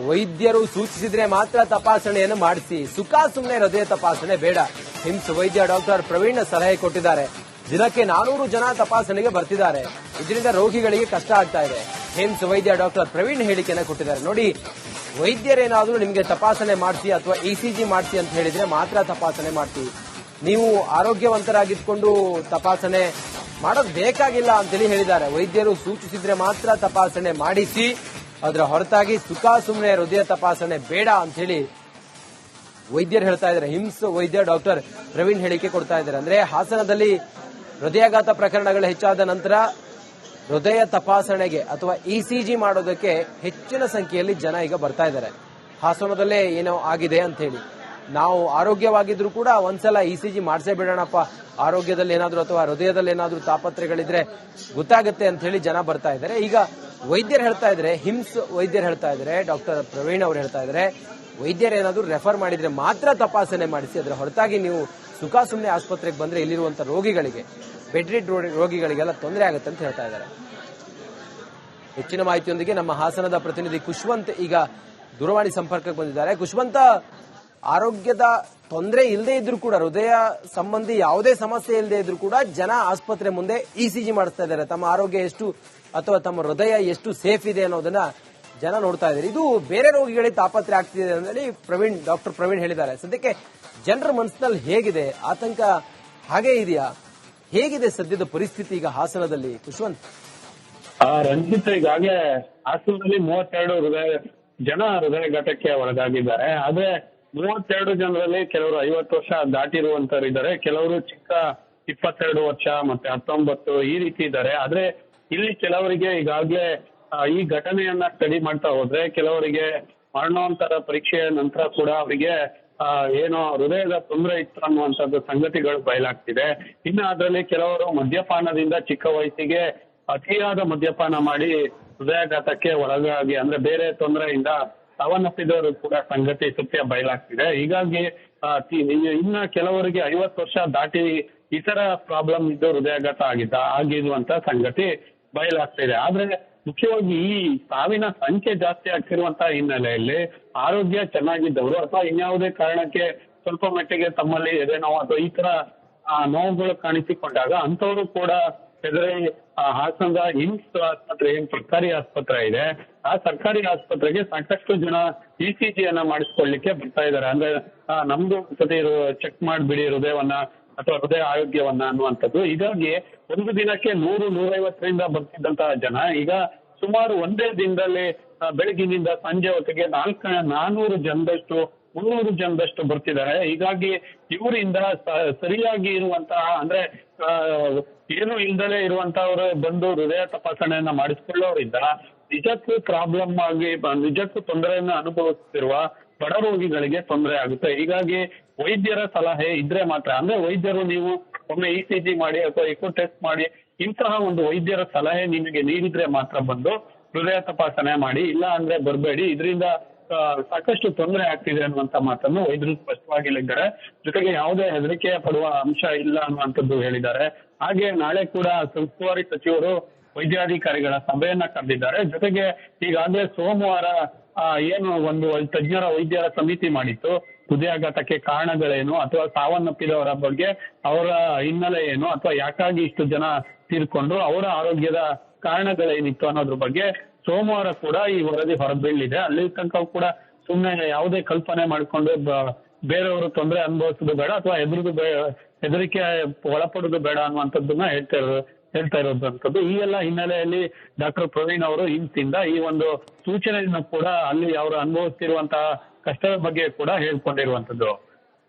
ವೈದ್ಯರು ಸೂಚಿಸಿದ್ರೆ ಮಾತ್ರ ತಪಾಸಣೆಯನ್ನು ಮಾಡಿಸಿ, ಸುಖ ಸುಮ್ಮನೆ ಹೃದಯ ತಪಾಸಣೆ ಬೇಡ. ಹಿಮ್ಸ್ ವೈದ್ಯ ಡಾಕ್ಟರ್ ಪ್ರವೀಣ್ ಸಲಹೆ ಕೊಟ್ಟಿದ್ದಾರೆ. ದಿನಕ್ಕೆ 400 ಜನ ತಪಾಸಣೆಗೆ ಬರ್ತಿದ್ದಾರೆ. ಇದರಿಂದ ರೋಗಿಗಳಿಗೆ ಕಷ್ಟ ಆಗ್ತಾ ಇದೆ. ಹಿಮ್ಸ್ ವೈದ್ಯ ಡಾಕ್ಟರ್ ಪ್ರವೀಣ್ ಹೇಳಿಕೆಯನ್ನು ಕೊಟ್ಟಿದ್ದಾರೆ. ನೋಡಿ, ವೈದ್ಯರೇನಾದ್ರೂ ನಿಮಗೆ ತಪಾಸಣೆ ಮಾಡಿಸಿ ಅಥವಾ ಇಸಿಜಿ ಮಾಡಿಸಿ ಅಂತ ಹೇಳಿದ್ರೆ ಮಾತ್ರ ತಪಾಸಣೆ ಮಾಡ್ತೀವಿ. ನೀವು ಆರೋಗ್ಯವಂತರಾಗಿದ್ಕೊಂಡು ತಪಾಸಣೆ ಮಾಡೋದು ಬೇಕಾಗಿಲ್ಲ ಅಂತೇಳಿ ಹೇಳಿದ್ದಾರೆ. ವೈದ್ಯರು ಸೂಚಿಸಿದ್ರೆ ಮಾತ್ರ ತಪಾಸಣೆ ಮಾಡಿಸಿ, ಅದರ ಹೊರತಾಗಿ ಸುಖ ಸುಮ್ಮನೆ ಹೃದಯ ತಪಾಸಣೆ ಬೇಡ ಅಂತ ಹೇಳಿ ವೈದ್ಯರು ಹೇಳ್ತಾ ಇದ್ದಾರೆ. ಹಿಮ್ಸ್ ವೈದ್ಯ ಡಾಕ್ಟರ್ ಪ್ರವೀಣ್ ಹೇಳಿಕೆ ಕೊಡ್ತಾ ಇದ್ದಾರೆ. ಅಂದ್ರೆ ಹಾಸನದಲ್ಲಿ ಹೃದಯಾಘಾತ ಪ್ರಕರಣಗಳು ಹೆಚ್ಚಾದ ನಂತರ ಹೃದಯ ತಪಾಸಣೆಗೆ ಅಥವಾ ಇಸಿಜಿ ಮಾಡೋದಕ್ಕೆ ಹೆಚ್ಚಿನ ಸಂಖ್ಯೆಯಲ್ಲಿ ಜನ ಈಗ ಬರ್ತಾ ಇದ್ದಾರೆ. ಹಾಸನದಲ್ಲೇ ಏನೋ ಆಗಿದೆ ಅಂತ ಹೇಳಿ. ನಾವು ಆರೋಗ್ಯವಾಗಿದ್ರು ಕೂಡ ಒಂದ್ಸಲ ಇಸಿಜಿ ಮಾಡಿಸೇ ಬಿಡೋಣಪ್ಪ, ಆರೋಗ್ಯದಲ್ಲಿ ಏನಾದ್ರು ಅಥವಾ ಹೃದಯದಲ್ಲಿ ಏನಾದ್ರು ತಾಪತ್ರೆಗಳಿದ್ರೆ ಗೊತ್ತಾಗುತ್ತೆ ಅಂತ ಹೇಳಿ ಜನ ಬರ್ತಾ ಇದ್ದಾರೆ. ಈಗ ವೈದ್ಯರು ಹೇಳ್ತಾ ಇದ್ದಾರೆ, ಹಿಮ್ಸ್ ವೈದ್ಯರು ಹೇಳ್ತಾ ಇದ್ದಾರೆ, ಡಾಕ್ಟರ್ ಪ್ರವೀಣ್ ಅವರು ಹೇಳ್ತಾ ಇದ್ದಾರೆ, ವೈದ್ಯರೇನಾದ್ರೂ ರೆಫರ್ ಮಾಡಿದ್ರೆ ಮಾತ್ರ ತಪಾಸಣೆ ಮಾಡಿಸಿ, ಅದರ ಹೊರತಾಗಿ ನೀವು ಸುಖ ಸುಮ್ಮನೆ ಆಸ್ಪತ್ರೆಗೆ ಬಂದ್ರೆ ಇಲ್ಲಿರುವಂತಹ ರೋಗಿಗಳಿಗೆ, ಬೆಡ್ ರಿಡ್ ರೋಗಿಗಳಿಗೆಲ್ಲ ತೊಂದರೆ ಆಗುತ್ತೆ ಅಂತ ಹೇಳ್ತಾ ಇದ್ದಾರೆ. ಹೆಚ್ಚಿನ ಮಾಹಿತಿಯೊಂದಿಗೆ ನಮ್ಮ ಹಾಸನದ ಪ್ರತಿನಿಧಿ ಖುಷ್ವಂತ್ ಈಗ ದೂರವಾಣಿ ಸಂಪರ್ಕಕ್ಕೆ ಬಂದಿದ್ದಾರೆ. ಖುಷ್ವಂತ, ಆರೋಗ್ಯದ ತೊಂದರೆ ಇಲ್ಲದೆ ಇದ್ರೂ ಕೂಡ, ಹೃದಯ ಸಂಬಂಧಿ ಯಾವುದೇ ಸಮಸ್ಯೆ ಇಲ್ಲದೆ ಇದ್ರೂ ಕೂಡ ಜನ ಆಸ್ಪತ್ರೆ ಮುಂದೆ ಇಸಿಜಿ ಮಾಡಿಸ್ತಾ ಇದ್ದಾರೆ. ತಮ್ಮ ಆರೋಗ್ಯ ಎಷ್ಟು ಅಥವಾ ತಮ್ಮ ಹೃದಯ ಎಷ್ಟು ಸೇಫ್ ಇದೆ ಅನ್ನೋದನ್ನ ಜನ ನೋಡ್ತಾ ಇದ್ದಾರೆ. ಇದು ಬೇರೆ ರೋಗಿಗಳಿಗೆ ತಾಪತ್ರೆ ಆಗ್ತಿದೆ ಅಂತ ಡಾಕ್ಟರ್ ಪ್ರವೀಣ್ ಹೇಳಿದ್ದಾರೆ. ಸದ್ಯಕ್ಕೆ ಜನರ ಮನಸ್ಸಿನಲ್ಲಿ ಹೇಗಿದೆ ಆತಂಕ? ಹಾಗೇ ಇದೆಯಾ? ಹೇಗಿದೆ ಸದ್ಯದ ಪರಿಸ್ಥಿತಿ ಈಗ ಹಾಸನದಲ್ಲಿ ಖುಷ್ವಂತ್? ರಂಜಿತ್, ಈಗಾಗಲೇ ಹಾಸನದಲ್ಲಿ 32 ಜನ ಹೃದಯಘಾತಕ್ಕೆ ಒಳಗಾಗಿದ್ದಾರೆ. ಆದ್ರೆ 32 ಜನರಲ್ಲಿ ಕೆಲವರು 50 ವರ್ಷ ದಾಟಿರುವಂತವ್ರು ಇದ್ದಾರೆ, ಕೆಲವರು ಚಿಕ್ಕ 22 ವರ್ಷ ಮತ್ತೆ 19 ಈ ರೀತಿ ಇದ್ದಾರೆ. ಆದ್ರೆ ಇಲ್ಲಿ ಕೆಲವರಿಗೆ ಈಗಾಗಲೇ ಈ ಘಟನೆಯನ್ನ ಸ್ಟಡಿ ಮಾಡ್ತಾ ಹೋದ್ರೆ ಕೆಲವರಿಗೆ ಮರಣೋತ್ತರ ಪರೀಕ್ಷೆಯ ನಂತರ ಕೂಡ ಅವರಿಗೆ ಏನೋ ಹೃದಯದ ತೊಂದರೆ ಇತ್ತು ಅನ್ನುವಂಥದ್ದು ಸಂಗತಿಗಳು ಬಯಲಾಗ್ತಿದೆ. ಇನ್ನು ಅದರಲ್ಲಿ ಕೆಲವರು ಮದ್ಯಪಾನದಿಂದ ಚಿಕ್ಕ ವಯಸ್ಸಿಗೆ ಅತಿಯಾದ ಮದ್ಯಪಾನ ಮಾಡಿ ಹೃದಯಾಘಾತಕ್ಕೆ ಒಳಗಾಗಿ ಅಂದ್ರೆ ಬೇರೆ ತೊಂದರೆಯಿಂದ ಸಾವನ್ನಪ್ಪಿದವರು ಕೂಡ ಸಂಗತಿ ಸತ್ಯ ಬಯಲಾಗ್ತಿದೆ. ಹೀಗಾಗಿ ಇನ್ನ ಕೆಲವರಿಗೆ 50 ವರ್ಷ ದಾಟಿ ಇತರ ಪ್ರಾಬ್ಲಮ್ ಇದ್ದು ಹೃದಯಾಘಾತ ಆಗಿರುವಂತ ಸಂಗತಿ ಬಯಲಾಗ್ತಿದೆ. ಆದ್ರೆ ಮುಖ್ಯವಾಗಿ ಈ ಸಾವಿನ ಸಂಖ್ಯೆ ಜಾಸ್ತಿ ಆಗ್ತಿರುವಂತಹ ಹಿನ್ನೆಲೆಯಲ್ಲಿ ಆರೋಗ್ಯ ಚೆನ್ನಾಗಿದ್ದವರು ಅಥವಾ ಇನ್ಯಾವುದೇ ಕಾರಣಕ್ಕೆ ಸ್ವಲ್ಪ ಮಟ್ಟಿಗೆ ತಮ್ಮಲ್ಲಿ ಎದೆ ನೋವು ಅಥವಾ ಈ ತರ ನೋವುಗಳು ಕಾಣಿಸಿಕೊಂಡಾಗ ಅಂತವರು ಕೂಡ ಹೆದರಿ ಹಾಸನದ ಹಿಮ್ಸ್ ಆಸ್ಪತ್ರೆ ಏನ್ ಸರ್ಕಾರಿ ಆಸ್ಪತ್ರೆ ಇದೆ, ಆ ಸರ್ಕಾರಿ ಆಸ್ಪತ್ರೆಗೆ ಸಾಕಷ್ಟು ಜನ ಇಸಿಜಿಯನ್ನ ಮಾಡಿಸ್ಕೊಳ್ಳಿಕ್ಕೆ ಬರ್ತಾ ಇದ್ದಾರೆ. ಅಂದ್ರೆ ನಮ್ದು ಸತಿ ಚೆಕ್ ಮಾಡ್ಬಿಡಿ ಹೃದಯವನ್ನ ಅಥವಾ ಹೃದಯ ಆರೋಗ್ಯವನ್ನ ಅನ್ನುವಂಥದ್ದು. ಹೀಗಾಗಿ ಒಂದು ದಿನಕ್ಕೆ 100-150ರಿಂದ ಬರ್ತಿದ್ದಂತಹ ಜನ ಈಗ ಸುಮಾರು ಒಂದೇ ದಿನದಲ್ಲಿ ಬೆಳಗಿನಿಂದ ಸಂಜೆ ಹೊತ್ತಿಗೆ 400 ಜನದಷ್ಟು 300 ಜನದಷ್ಟು ಬರ್ತಿದ್ದಾರೆ. ಹೀಗಾಗಿ ಇವರಿಂದ ಸರಿಯಾಗಿ ಇರುವಂತಹ ಅಂದ್ರೆ ಏನು ಇಲ್ದಲೇ ಇರುವಂತಹವರು ಬಂದು ಹೃದಯ ತಪಾಸಣೆಯನ್ನ ಮಾಡಿಸ್ಕೊಳ್ಳೋರಿಂದ ನಿಜಕ್ಕೂ ಪ್ರಾಬ್ಲಮ್ ಆಗಿ ನಿಜಕ್ಕೂ ತೊಂದರೆಯನ್ನ ಅನುಭವಿಸುತ್ತಿರುವ ಬಡ ರೋಗಿಗಳಿಗೆ ತೊಂದರೆ ಆಗುತ್ತೆ. ಹೀಗಾಗಿ ವೈದ್ಯರ ಸಲಹೆ ಇದ್ರೆ ಮಾತ್ರ, ಅಂದ್ರೆ ವೈದ್ಯರು ನೀವು ಒಮ್ಮೆ ಇಸಿಜಿ ಮಾಡಿ ಅಥವಾ ಎಕೋ ಟೆಸ್ಟ್ ಮಾಡಿ ಇಂತಹ ಒಂದು ವೈದ್ಯರ ಸಲಹೆ ನಿಮಗೆ ನೀಡಿದ್ರೆ ಮಾತ್ರ ಬಂದು ಹೃದಯ ತಪಾಸಣೆ ಮಾಡಿ, ಇಲ್ಲ ಅಂದ್ರೆ ಬರಬೇಡಿ, ಇದರಿಂದ ಸಾಕಷ್ಟು ತೊಂದರೆ ಆಗ್ತಿದೆ ಅನ್ನುವಂತ ಮಾತನ್ನು ವೈದ್ಯರು ಸ್ಪಷ್ಟವಾಗಿ ಹೇಳಿದ್ದಾರೆ. ಜೊತೆಗೆ ಯಾವುದೇ ಹೆದರಿಕೆ ಪಡುವ ಅಂಶ ಇಲ್ಲ ಅನ್ನುವಂಥದ್ದು ಹೇಳಿದ್ದಾರೆ. ಹಾಗೆ ನಾಳೆ ಕೂಡ ಉಸ್ತುವಾರಿ ಸಚಿವರು ವೈದ್ಯಾಧಿಕಾರಿಗಳ ಸಭೆಯನ್ನ ಕರೆದಿದ್ದಾರೆ. ಜೊತೆಗೆ ಈಗಾಗಲೇ ಸೋಮವಾರ ಏನು ಒಂದು ತಜ್ಞರ ವೈದ್ಯರ ಸಮಿತಿ ಮಾಡಿತ್ತು, ಹೃದಯಾಘಾತಕ್ಕೆ ಕಾರಣಗಳೇನು ಅಥವಾ ಸಾವನ್ನಪ್ಪಿದವರ ಬಗ್ಗೆ ಅವರ ಹಿನ್ನೆಲೆ ಏನು ಅಥವಾ ಯಾಕಾಗಿ ಇಷ್ಟು ಜನ ತೀರ್ಕೊಂಡು ಅವರ ಆರೋಗ್ಯದ ಕಾರಣಗಳೇನಿತ್ತು ಅನ್ನೋದ್ರ ಬಗ್ಗೆ ಸೋಮವಾರ ಕೂಡ ಈ ವರದಿ ಹೊರಬೀಳಿದೆ. ಅಲ್ಲಿ ತನಕ ಕೂಡ ಸುಮ್ಮನೆ ಯಾವುದೇ ಕಲ್ಪನೆ ಮಾಡಿಕೊಂಡು ಬೇರೆಯವರು ತೊಂದರೆ ಅನುಭವಿಸೋದು ಬೇಡ ಅಥವಾ ಹೆದರಿಕೆ ಒಳಪಡೋದು ಬೇಡ ಅನ್ನುವಂಥದ್ದನ್ನ ಹೇಳ್ತಾ ಇರೋದಂಥದ್ದು. ಈ ಎಲ್ಲ ಹಿನ್ನೆಲೆಯಲ್ಲಿ ಡಾಕ್ಟರ್ ಪ್ರವೀಣ್ ಅವರು ಹಿಂದಿಂದ ಈ ಒಂದು ಸೂಚನೆಯನ್ನು ಕೂಡ ಅಲ್ಲಿ ಅವರು ಅನುಭವಿಸ್ತಿರುವಂತಹ ಕಷ್ಟದ ಬಗ್ಗೆ ಕೂಡ ಹೇಳ್ಕೊಂಡಿರುವಂತದ್ದು.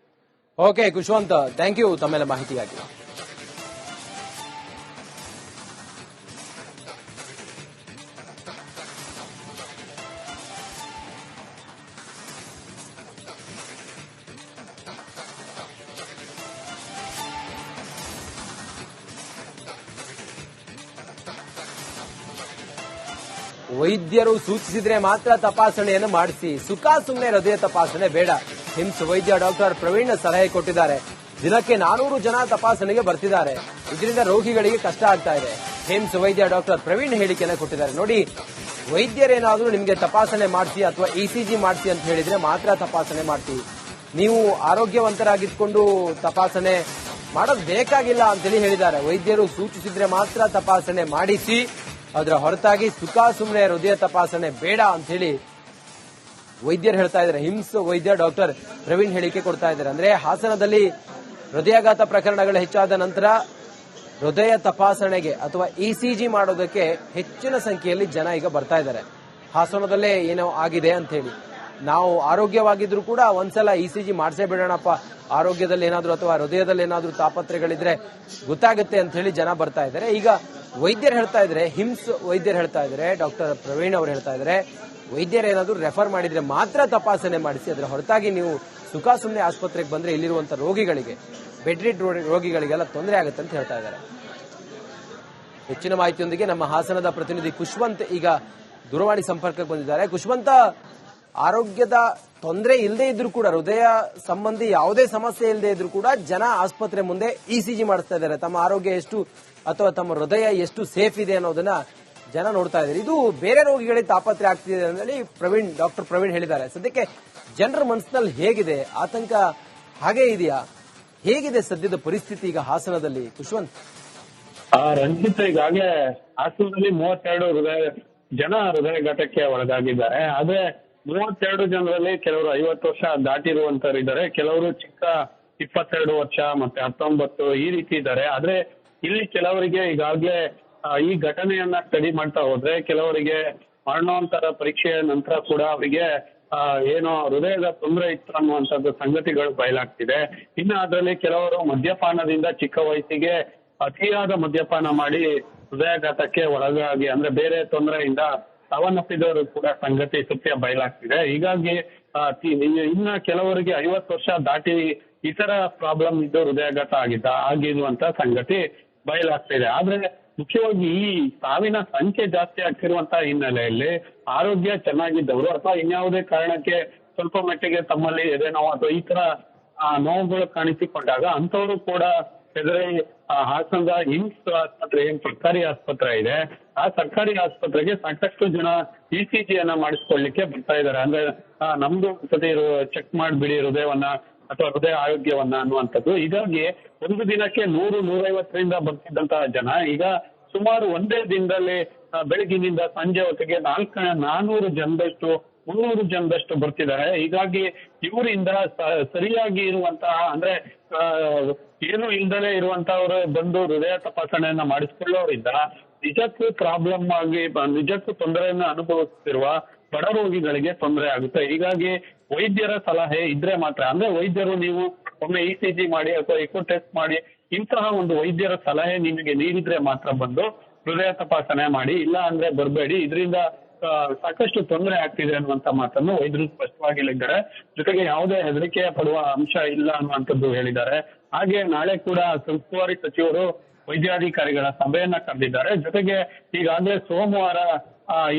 ಓಕೆ ಖುಷ್ವಂತ್, ಥ್ಯಾಂಕ್ ಯು ತಮ್ಮೆಲ್ಲ ಮಾಹಿತಿಗಾಗಿ. ವೈದ್ಯರು ಸೂಚಿಸಿದ್ರೆ ಮಾತ್ರ ತಪಾಸಣೆಯನ್ನು ಮಾಡಿಸಿ, ಸುಖ ಸುಮ್ಮನೆ ಹೃದಯ ತಪಾಸಣೆ ಬೇಡ. ಹಿಮ್ಸ್ ವೈದ್ಯ ಡಾಕ್ಟರ್ ಪ್ರವೀಣ್ ಸಲಹೆ ಕೊಟ್ಟಿದ್ದಾರೆ. ದಿನಕ್ಕೆ 400 ಜನ ತಪಾಸಣೆಗೆ ಬರ್ತಿದ್ದಾರೆ. ಇದರಿಂದ ರೋಗಿಗಳಿಗೆ ಕಷ್ಟ ಆಗ್ತಾ ಇದೆ. ಹಿಮ್ಸ್ ವೈದ್ಯ ಡಾಕ್ಟರ್ ಪ್ರವೀಣ್ ಹೇಳಿಕೆಯನ್ನು ಕೊಟ್ಟಿದ್ದಾರೆ. ನೋಡಿ, ವೈದ್ಯರೇನಾದ್ರೂ ನಿಮ್ಗೆ ತಪಾಸಣೆ ಮಾಡಿಸಿ ಅಥವಾ ಇಸಿಜಿ ಮಾಡಿಸಿ ಅಂತ ಹೇಳಿದ್ರೆ ಮಾತ್ರ ತಪಾಸಣೆ ಮಾಡ್ತೀವಿ. ನೀವು ಆರೋಗ್ಯವಂತರಾಗಿದ್ಕೊಂಡು ತಪಾಸಣೆ ಮಾಡೋದು ಬೇಕಾಗಿಲ್ಲ ಅಂತೇಳಿ ಹೇಳಿದ್ದಾರೆ. ವೈದ್ಯರು ಸೂಚಿಸಿದ್ರೆ ಮಾತ್ರ ತಪಾಸಣೆ ಮಾಡಿಸಿ, ಅದರ ಹೊರತಾಗಿ ಸುಖ ಸುಮ್ಮನೆ ಹೃದಯ ತಪಾಸಣೆ ಬೇಡ ಅಂತ ಹೇಳಿ ವೈದ್ಯರು ಹೇಳ್ತಾ ಇದ್ದಾರೆ. ಹಿಮ್ಸ್ ವೈದ್ಯ ಡಾಕ್ಟರ್ ಪ್ರವೀಣ್ ಹೇಳಿಕೆ ಕೊಡ್ತಾ ಇದ್ದಾರೆ. ಅಂದ್ರೆ ಹಾಸನದಲ್ಲಿ ಹೃದಯಾಘಾತ ಪ್ರಕರಣಗಳು ಹೆಚ್ಚಾದ ನಂತರ ಹೃದಯ ತಪಾಸಣೆಗೆ ಅಥವಾ ಇಸಿಜಿ ಮಾಡೋದಕ್ಕೆ ಹೆಚ್ಚಿನ ಸಂಖ್ಯೆಯಲ್ಲಿ ಜನ ಈಗ ಬರ್ತಾ ಇದ್ದಾರೆ. ಹಾಸನದಲ್ಲೇ ಏನೋ ಆಗಿದೆ ಅಂತ ಹೇಳಿ. ನಾವು ಆರೋಗ್ಯವಾಗಿದ್ರು ಕೂಡ ಒಂದ್ಸಲ ಇಸಿಜಿ ಮಾಡಿಸೇ ಬಿಡೋಣಪ್ಪ, ಆರೋಗ್ಯದಲ್ಲಿ ಏನಾದ್ರು ಅಥವಾ ಹೃದಯದಲ್ಲಿ ಏನಾದ್ರು ತಾಪತ್ರೆಗಳಿದ್ರೆ ಗೊತ್ತಾಗುತ್ತೆ ಅಂತ ಹೇಳಿ ಜನ ಬರ್ತಾ ಇದ್ದಾರೆ. ಈಗ ವೈದ್ಯರು ಹೇಳ್ತಾ ಇದ್ದಾರೆ, ಹಿಮ್ಸ್ ವೈದ್ಯರು ಹೇಳ್ತಾ ಇದ್ದಾರೆ, ಡಾಕ್ಟರ್ ಪ್ರವೀಣ್ ಅವರು ಹೇಳ್ತಾ ಇದ್ದಾರೆ, ವೈದ್ಯರು ಏನಾದ್ರು ರೆಫರ್ ಮಾಡಿದ್ರೆ ಮಾತ್ರ ತಪಾಸಣೆ ಮಾಡಿಸಿ, ಅದರ ಹೊರತಾಗಿ ನೀವು ಸುಖ ಸುಮ್ಮನೆ ಆಸ್ಪತ್ರೆಗೆ ಬಂದ್ರೆ ಇಲ್ಲಿರುವಂತಹ ರೋಗಿಗಳಿಗೆ, ಬೆಡ್ರಿಡ್ ರೋಗಿಗಳಿಗೆಲ್ಲ ತೊಂದರೆ ಆಗುತ್ತೆ ಅಂತ ಹೇಳ್ತಾ ಇದ್ದಾರೆ. ಹೆಚ್ಚಿನ ಮಾಹಿತಿಯೊಂದಿಗೆ ನಮ್ಮ ಹಾಸನದ ಪ್ರತಿನಿಧಿ ಖುಷ್ವಂತ್ ಈಗ ದೂರವಾಣಿ ಸಂಪರ್ಕಕ್ಕೆ ಬಂದಿದ್ದಾರೆ. ಖುಷ್ವಂತ, ಆರೋಗ್ಯದ ತೊಂದರೆ ಇಲ್ಲದೆ ಇದ್ರೂ ಕೂಡ, ಹೃದಯ ಸಂಬಂಧಿ ಯಾವುದೇ ಸಮಸ್ಯೆ ಇಲ್ಲದೆ ಇದ್ರೂ ಕೂಡ ಜನ ಆಸ್ಪತ್ರೆ ಮುಂದೆ ಇಸಿಜಿ ಮಾಡಿಸ್ತಾ ಇದ್ದಾರೆ. ತಮ್ಮ ಆರೋಗ್ಯ ಎಷ್ಟು ಅಥವಾ ತಮ್ಮ ಹೃದಯ ಎಷ್ಟು ಸೇಫ್ ಇದೆ ಅನ್ನೋದನ್ನ ಜನ ನೋಡ್ತಾ ಇದ್ದಾರೆ. ಇದು ಬೇರೆ ರೋಗಿಗಳಿಗೆ ತಾಪತ್ರೆ ಆಗ್ತಿದೆ ಅಂತ ಡಾಕ್ಟರ್ ಪ್ರವೀಣ್ ಹೇಳಿದ್ದಾರೆ. ಸದ್ಯಕ್ಕೆ ಜನರ ಮನಸ್ಸಿನಲ್ಲಿ ಹೇಗಿದೆ ಆತಂಕ, ಹಾಗೇ ಇದೆಯಾ, ಹೇಗಿದೆ ಸದ್ಯದ ಪರಿಸ್ಥಿತಿ ಈಗ ಹಾಸನದಲ್ಲಿ ಖುಷ್ವಂತ್? ರಂಜಿತ್, ಈಗಾಗಲೇ ಹಾಸನದಲ್ಲಿ 32 ಜನ ಹೃದಯಘಾತಕ್ಕೆ ಒಳಗಾಗಿದ್ದಾರೆ. ಆದ್ರೆ 32 ಜನರಲ್ಲಿ ಕೆಲವರು 50 ವರ್ಷ ದಾಟಿರುವಂತರಿದ್ದಾರೆ, ಕೆಲವರು ಚಿಕ್ಕ 22 ವರ್ಷ ಮತ್ತೆ 19 ಈ ರೀತಿ ಇದ್ದಾರೆ. ಆದ್ರೆ ಇಲ್ಲಿ ಕೆಲವರಿಗೆ ಈಗಾಗಲೇ ಈ ಘಟನೆಯನ್ನ ಸ್ಟಡಿ ಮಾಡ್ತಾ ಹೋದ್ರೆ ಕೆಲವರಿಗೆ ಮರಣೋತ್ತರ ಪರೀಕ್ಷೆಯ ನಂತರ ಕೂಡ ಅವರಿಗೆ ಏನೋ ಹೃದಯದ ತೊಂದರೆ ಇತ್ತು ಅನ್ನುವಂಥದ್ದು ಸಂಗತಿಗಳು ಬಯಲಾಗ್ತಿದೆ. ಇನ್ನು ಅದರಲ್ಲಿ ಕೆಲವರು ಮದ್ಯಪಾನದಿಂದ ಚಿಕ್ಕ ವಯಸ್ಸಿಗೆ ಅತಿಯಾದ ಮದ್ಯಪಾನ ಮಾಡಿ ಹೃದಯಾಘಾತಕ್ಕೆ ಒಳಗಾಗಿ ಅಂದ್ರೆ ಬೇರೆ ತೊಂದರೆಯಿಂದ ಸಾವನ್ನಪ್ಪಿದವರು ಕೂಡ ಸಂಗತಿ ಸತ್ಯ ಬಯಲಾಗ್ತಿದೆ. ಹೀಗಾಗಿ ಇನ್ನ ಕೆಲವರಿಗೆ 50 ವರ್ಷ ದಾಟಿ ಇತರ ಪ್ರಾಬ್ಲಮ್ ಇದ್ದು ಹೃದಯಾಘಾತ ಆಗಿರುವಂತ ಸಂಗತಿ ಬಯಲಾಗ್ತಿದೆ. ಆದ್ರೆ ಮುಖ್ಯವಾಗಿ ಈ ಸಾವಿನ ಸಂಖ್ಯೆ ಜಾಸ್ತಿ ಆಗ್ತಿರುವಂತಹ ಹಿನ್ನೆಲೆಯಲ್ಲಿ ಆರೋಗ್ಯ ಚೆನ್ನಾಗಿದ್ದವರು ಅಥವಾ ಇನ್ಯಾವುದೇ ಕಾರಣಕ್ಕೆ ಸ್ವಲ್ಪ ಮಟ್ಟಿಗೆ ತಮ್ಮಲ್ಲಿ ಎದೆ ನೋವು ಅಥವಾ ಈ ತರ ನೋವುಗಳು ಕಾಣಿಸಿಕೊಂಡಾಗ ಅಂತವರು ಕೂಡ ಹೆದರಿ ಹಾಸನದ ಹಿಮ್ಸ್ ಆಸ್ಪತ್ರೆ, ಏನ್ ಸರ್ಕಾರಿ ಆಸ್ಪತ್ರೆ ಇದೆ, ಆ ಸರ್ಕಾರಿ ಆಸ್ಪತ್ರೆಗೆ ಸಾಕಷ್ಟು ಜನ ಇಸಿಜಿಯನ್ನ ಮಾಡಿಸ್ಕೊಳ್ಳಿಕ್ಕೆ ಬರ್ತಾ ಇದ್ದಾರೆ. ಅಂದ್ರೆ ನಮ್ದು ಸತಿ ಚೆಕ್ ಮಾಡ್ಬಿಡಿ ಹೃದಯವನ್ನ ಅಥವಾ ಹೃದಯ ಆರೋಗ್ಯವನ್ನ ಅನ್ನುವಂಥದ್ದು. ಹೀಗಾಗಿ ಒಂದು ದಿನಕ್ಕೆ 100-150ರಿಂದ ಬರ್ತಿದ್ದಂತಹ ಜನ ಈಗ ಸುಮಾರು ಒಂದೇ ದಿನದಲ್ಲಿ ಬೆಳಗಿನಿಂದ ಸಂಜೆ ಹೊತ್ತಿಗೆ 400 ಜನದಷ್ಟು 300 ಜನದಷ್ಟು ಬರ್ತಿದ್ದಾರೆ. ಹೀಗಾಗಿ ಇವರಿಂದ ಸರಿಯಾಗಿ ಇರುವಂತಹ ಅಂದ್ರೆ ಏನು ಇಲ್ದಲೇ ಇರುವಂತಹವರು ಬಂದು ಹೃದಯ ತಪಾಸಣೆಯನ್ನ ಮಾಡಿಸ್ಕೊಳ್ಳೋರಿಂದ ನಿಜಕ್ಕೂ ಪ್ರಾಬ್ಲಮ್ ಆಗಿ ನಿಜಕ್ಕೂ ತೊಂದರೆಯನ್ನ ಅನುಭವಿಸುತ್ತಿರುವ ಬಡ ರೋಗಿಗಳಿಗೆ ತೊಂದರೆ ಆಗುತ್ತೆ. ಹೀಗಾಗಿ ವೈದ್ಯರ ಸಲಹೆ ಇದ್ರೆ ಮಾತ್ರ, ಅಂದ್ರೆ ವೈದ್ಯರು ನೀವು ಒಮ್ಮೆ ಇಸಿಜಿ ಮಾಡಿ ಅಥವಾ ಎಕೋ ಟೆಸ್ಟ್ ಮಾಡಿ ಇಂತಹ ಒಂದು ವೈದ್ಯರ ಸಲಹೆ ನಿಮಗೆ ನೀಡಿದ್ರೆ ಮಾತ್ರ ಬಂದು ಹೃದಯ ತಪಾಸಣೆ ಮಾಡಿ, ಇಲ್ಲ ಅಂದ್ರೆ ಬರಬೇಡಿ, ಇದರಿಂದ ಸಾಕಷ್ಟು ತೊಂದರೆ ಆಗ್ತಿದೆ ಅನ್ನುವಂತ ಮಾತನ್ನು ವೈದ್ಯರು ಸ್ಪಷ್ಟವಾಗಿ ಹೇಳಿದ್ದಾರೆ. ಜೊತೆಗೆ ಯಾವುದೇ ಹೆದರಿಕೆ ಪಡುವ ಅಂಶ ಇಲ್ಲ ಅನ್ನುವಂಥದ್ದು ಹೇಳಿದ್ದಾರೆ. ಹಾಗೆ ನಾಳೆ ಕೂಡ ಉಸ್ತುವಾರಿ ಸಚಿವರು ವೈದ್ಯಾಧಿಕಾರಿಗಳ ಸಭೆಯನ್ನ ಕರೆದಿದ್ದಾರೆ. ಜೊತೆಗೆ ಈಗಾಗಲೇ ಸೋಮವಾರ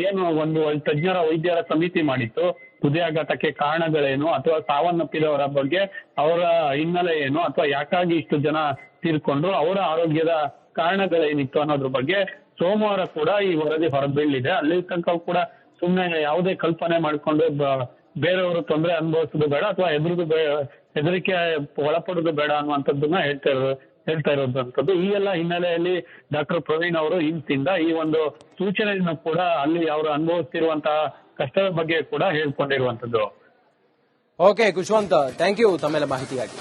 ಏನು ಒಂದು ತಜ್ಞರ ವೈದ್ಯರ ಸಮಿತಿ ಮಾಡಿತ್ತು, ಹೃದಯಾಘಾತಕ್ಕೆ ಕಾರಣಗಳೇನು ಅಥವಾ ಸಾವನ್ನಪ್ಪಿದವರ ಬಗ್ಗೆ ಅವರ ಹಿನ್ನೆಲೆ ಏನು ಅಥವಾ ಯಾಕಾಗಿ ಇಷ್ಟು ಜನ ತೀರ್ಕೊಂಡು ಅವರ ಆರೋಗ್ಯದ ಕಾರಣಗಳೇನಿತ್ತು ಅನ್ನೋದ್ರ ಬಗ್ಗೆ ಸೋಮವಾರ ಕೂಡ ಈ ವರದಿ ಹೊರಬೀಳಿದೆ. ಅಲ್ಲಿ ತನಕ ಕೂಡ ಸುಮ್ಮನೆ ಯಾವುದೇ ಕಲ್ಪನೆ ಮಾಡಿಕೊಂಡು ಬೇರೆಯವರು ತೊಂದರೆ ಅನುಭವಿಸೋದು ಬೇಡ ಅಥವಾ ಹೆದರಿಕೆ ಒಳಪಡೋದು ಬೇಡ ಅನ್ನುವಂಥದ್ದನ್ನ ಹೇಳ್ತಾ ಇರೋದಂಥದ್ದು. ಈ ಎಲ್ಲ ಹಿನ್ನೆಲೆಯಲ್ಲಿ ಡಾಕ್ಟರ್ ಪ್ರವೀಣ್ ಅವರು ಇಂದ ಈ ಒಂದು ಸೂಚನೆಯನ್ನು ಕೂಡ ಅಲ್ಲಿ ಅವರು ಅನುಭವಿಸ್ತಿರುವಂತಹ ಕಷ್ಟದ ಬಗ್ಗೆ ಕೂಡ ಹೇಳ್ಕೊಂಡಿರುವಂತದ್ದು. ಓಕೆ ಖುಷ್ವಂತ್, ಥ್ಯಾಂಕ್ ಯು ತಮ್ಮೆಲ್ಲ ಮಾಹಿತಿಗಾಗಿ.